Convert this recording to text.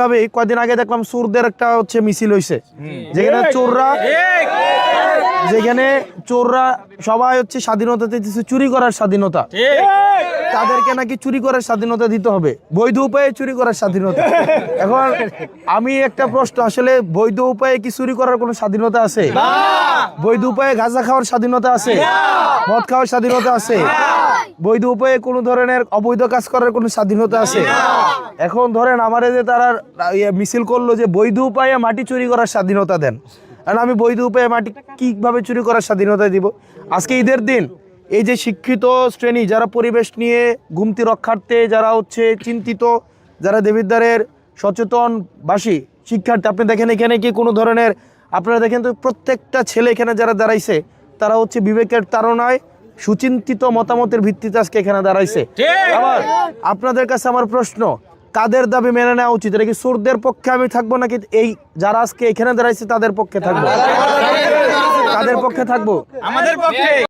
ভাবে কয়দিন আগে দেখলাম চোরদের একটা হচ্ছে মিছিল হইছে, যেখানে চোররা সবাই হচ্ছে স্বাধীনতা দিতেছে, চুরি করার স্বাধীনতা, তাদেরকে নাকি চুরি করার স্বাধীনতা দিতে হবে, বৈধ উপায়ে চুরি করার স্বাধীনতা। এখন আমি একটা প্রশ্ন, আসলে বৈধ উপায়ে কি চুরি করার কোনো স্বাধীনতা আছে? বৈধ উপায়ে গাঁজা খাওয়ার স্বাধীনতা আছে? মদ খাওয়ার স্বাধীনতা আছে? বৈধ উপায়ে কোনো ধরনের অবৈধ কাজ করার কোনো স্বাধীনতা আছে? এখন ধরেন আমারে যে তারা মিছিল করলো যে বৈধ উপায়ে মাটি চুরি করার স্বাধীনতা দেন, আর আমি বৈধ উপায়ে মাটি কিভাবে চুরি করার স্বাধীনতা দিব? আজকে ঈদের দিন এই যে শিক্ষিত শ্রেণী যারা পরিবেশ নিয়ে ঘুমতি রক্ষার্থে, যারা হচ্ছে চিন্তিত, যারা দেবিদ্বারের সচেতনবাসী শিক্ষার্থী, আপনি দেখেন এখানে কি কোনো ধরনের, আপনারা দেখেন তো প্রত্যেকটা ছেলে এখানে যারা দাঁড়াইছে তারা হচ্ছে বিবেকের তাড়নায় সুচিন্তিত মতামতের ভিত্তিতে আজকে এখানে দাঁড়াইছে। আবার আপনাদের কাছে আমার প্রশ্ন, কাদের দাবি মেনে নেওয়া উচিত? এটা কি চোরদের পক্ষে আমি থাকবো, নাকি এই যারা আজকে এখানে দাঁড়াইছে তাদের পক্ষে থাকবো? কাদের পক্ষে থাকবো? আমাদের পক্ষে।